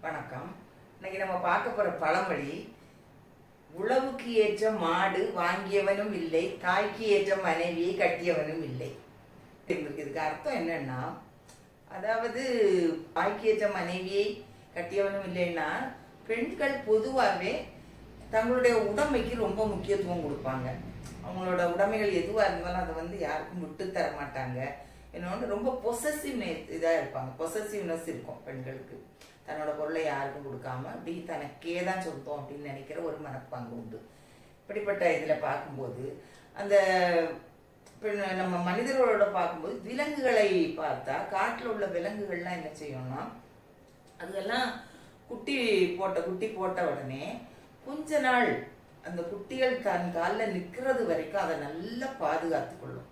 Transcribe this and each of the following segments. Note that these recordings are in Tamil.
வணக்கம். இன்னைக்கு நம்ம பார்க்க போற பழமொழி, உழவுக்கு ஏற்ற மாடு வாங்கியவனும் இல்லை, தாய்க்கு ஏற்ற மனைவியை கட்டியவனும் இல்லை. இதுக்கு அர்த்தம் என்னன்னா, அதாவது தாய்க்கு ஏற்ற மனைவியை கட்டியவனும் இல்லைன்னா, பெண்கள் பொதுவாகவே தங்களுடைய உடைமைக்கு ரொம்ப முக்கியத்துவம் கொடுப்பாங்க. அவங்களோட உடைமைகள் எதுவாக இருந்தாலும் அதை வந்து யாருக்கும் விட்டு தர மாட்டாங்க. இன்னொன்று ரொம்ப பொசசிவ்னஸ் இதாக இருப்பாங்க. பொசசிவ்னஸ் இருக்கும் பெண்களுக்கு. தன்னோட பொருளை யாருக்கும் கொடுக்காம அப்படி தனக்கே தான் சொந்தம் அப்படின்னு நினைக்கிற ஒரு மனப்பாங்கு உண்டு. இப்படிப்பட்ட இதில் பார்க்கும்போது அந்த நம்ம மனிதர்களோட பார்க்கும்போது விலங்குகளை பார்த்தா, காட்டில் உள்ள விலங்குகள்லாம் என்ன செய்யும்னா, அதெல்லாம் குட்டி போட்ட உடனே கொஞ்ச நாள் அந்த குட்டிகள் தன் காலில் நிற்கிறது வரைக்கும் அதை நல்லா பாதுகாத்து கொள்ளும்.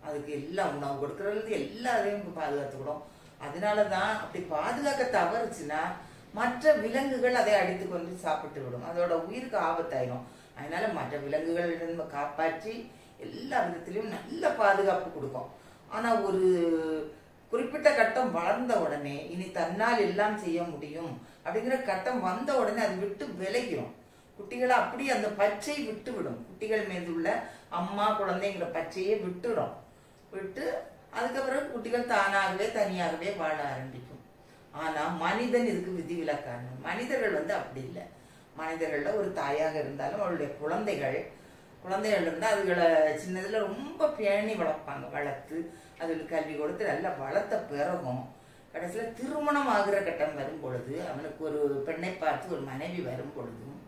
அதுக்கு எல்லாம் உணவு கொடுக்கறது எல்லாத்தையும் பாதுகாத்துக்கிடும். அதனால தான் அப்படி பாதுகாக்க தவறுச்சுன்னா மற்ற விலங்குகள் அதை அடித்து கொண்டு சாப்பிட்டு விடும். அதோட உயிருக்கு ஆபத்தாயிடும். அதனால மற்ற விலங்குகளிடம் காப்பாற்றி எல்லா விதத்திலையும் நல்ல பாதுகாப்பு கொடுக்கும். ஆனா ஒரு குறிப்பிட்ட கட்டம் வளர்ந்த உடனே இனி தன்னால் எல்லாம் செய்ய முடியும் அப்படிங்கிற கட்டம் வந்த உடனே அது விட்டு விலகிடும். குட்டிகளை அப்படி அந்த பச்சை விட்டு விடும். குட்டிகள் மீது உள்ள அம்மா குழந்தைங்கிற பச்சையை விட்டு அதுக்கப்புறம் குட்டிகள் தானாகவே தனியாகவே வாழ ஆரம்பிக்கும். ஆனா மனிதன் இதுக்கு விதிவிலக்கான. மனிதர்கள் வந்து அப்படி இல்லை. மனிதர்கள்ல ஒரு தாயாக இருந்தாலும் அவளுடைய குழந்தைகள் இருந்தால் அதுகளை சின்னதுல ரொம்ப பேணி வளர்த்து அதுகளுக்கு கல்வி கொடுத்து நல்லா வளர்த்த பிறகும் கடைசியில திருமணம் ஆகிற கட்டம் வரும் பொழுது, அவனுக்கு ஒரு பெண்ணை பார்த்து ஒரு மனைவி வரும் பொழுதும்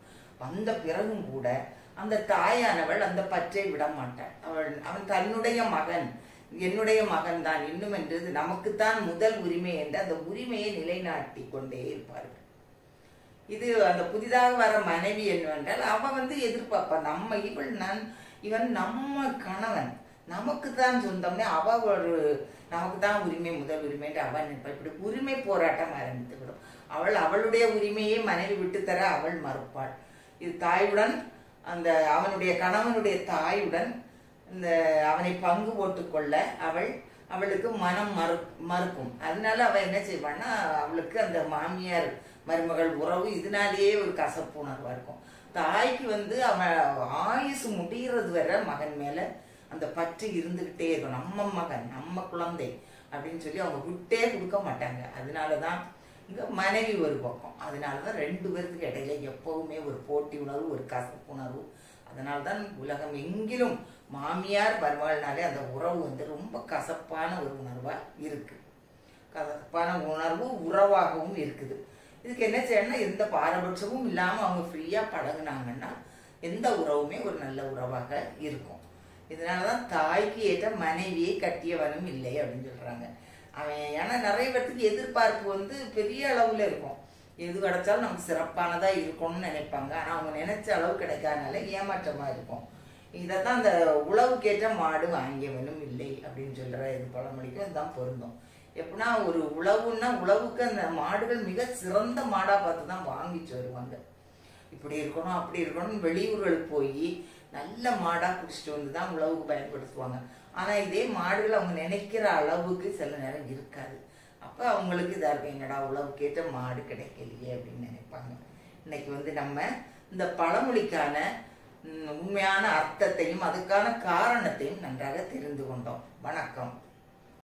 வந்த பிறகும் கூட அந்த தாயானவள் அந்த பற்றை விட மாட்டாள். அவன் தன்னுடைய மகன், என்னுடைய மகன் தான் இன்னும் என்றது நமக்குத்தான் முதல் உரிமை என்று அந்த உரிமையை நிலைநாட்டி கொண்டே இருப்பார்கள். இது அந்த புதிதாக வர மனைவி என்னவென்றால், அவன் வந்து எதிர்பார்ப்பான், இவன் நம்ம கணவன், நமக்கு தான் சொந்தம்னே நமக்கு தான் உரிமை, முதல் உரிமை என்று அவன் இப்படி உரிமை போராட்டம் ஆரம்பித்து விடும். அவளுடைய உரிமையை மனைவி விட்டு தர அவள் மறுப்பாள். இது தாயுடன் அவனுடைய கணவனுடைய தாயுடன் அவனை பங்கு போட்டுக்கொள்ள அவளுக்கு மனம் மறுக்கும். அதனால அவ என்ன செய்வான்னா, அவளுக்கு அந்த மாமியார் மருமகள் உறவு இதனாலேயே ஒரு கசப்பு உணர்வா இருக்கும். தாய்க்கு வந்து அவன் ஆயுசு முடிகிறது வரை மகன் மேல அந்த பற்று இருந்துகிட்டே இருக்கும். நம்ம மகன், நம்ம குழந்தை அப்படின்னு சொல்லி அவங்க விட்டே கொடுக்க மாட்டாங்க. அதனாலதான் இங்க மனைவி ஒரு பக்கம். அதனாலதான் ரெண்டு பேருக்கு இடையில எப்பவுமே ஒரு போட்டி உணர்வு, ஒரு கசப்பு உணர்வு. அதனால்தான் உலகம் எங்கிலும் மாமியார் மருமகள்னாலே அந்த உறவு வந்து ரொம்ப கசப்பான ஒரு உணர்வா இருக்கு. கசப்பான உணர்வு உறவாகவும் இருக்குது. இதுக்கு என்ன செய்யணும்னா, எந்த பாரபட்சமும் இல்லாம அவங்க ஃப்ரீயா பழகுனாங்கன்னா எந்த உறவுமே ஒரு நல்ல உறவாக இருக்கும். இதனாலதான் தாய்க்கு ஏற்ற மனைவியை கட்டியவனும் இல்லை அப்படின்னு சொல்றாங்க. ஏன்னா நிறைய பேருக்கு எதிர்பார்ப்பு வந்து பெரிய அளவுல இருக்கும். எது கிடைச்சாலும் நமக்கு சிறப்பானதா இருக்கணும்னு நினைப்பாங்க. ஆனா அவங்க நினைச்ச அளவு கிடைக்காதனால ஏமாற்றமா இருக்கும். இதைத்தான் அந்த உழவுக்கேற்ற மாடு வாங்கியவனும் இல்லை அப்படின்னு சொல்ற இது பழமொழிக்கும் இதுதான் பொருந்தும். எப்படின்னா, ஒரு உழவுக்கு அந்த மாடுகள் மிக சிறந்த மாடா பார்த்து தான் வாங்கிச்சு வருவாங்க. இப்படி இருக்கணும் அப்படி இருக்கணும்னு வெளியூர்களுக்கு போய் நல்ல மாடா பிடிச்சிட்டு வந்து தான் உழவுக்கு பயன்படுத்துவாங்க. ஆனா இதே மாடுகள் அவங்க நினைக்கிற அளவுக்கு சில நேரம் இருக்காது. அப்ப அவங்களுக்கு இதா இருக்கும், என்னடா உழவுக்கேற்ற மாடு கிடைக்கலையே அப்படின்னு நினைப்பாங்க. இன்னைக்கு வந்து நம்ம இந்த பழமொழிக்கான உண்மையான அர்த்தத்தையும் அதுக்கான காரணத்தையும் நன்றாக தெரிந்து கொண்டோம். வணக்கம்.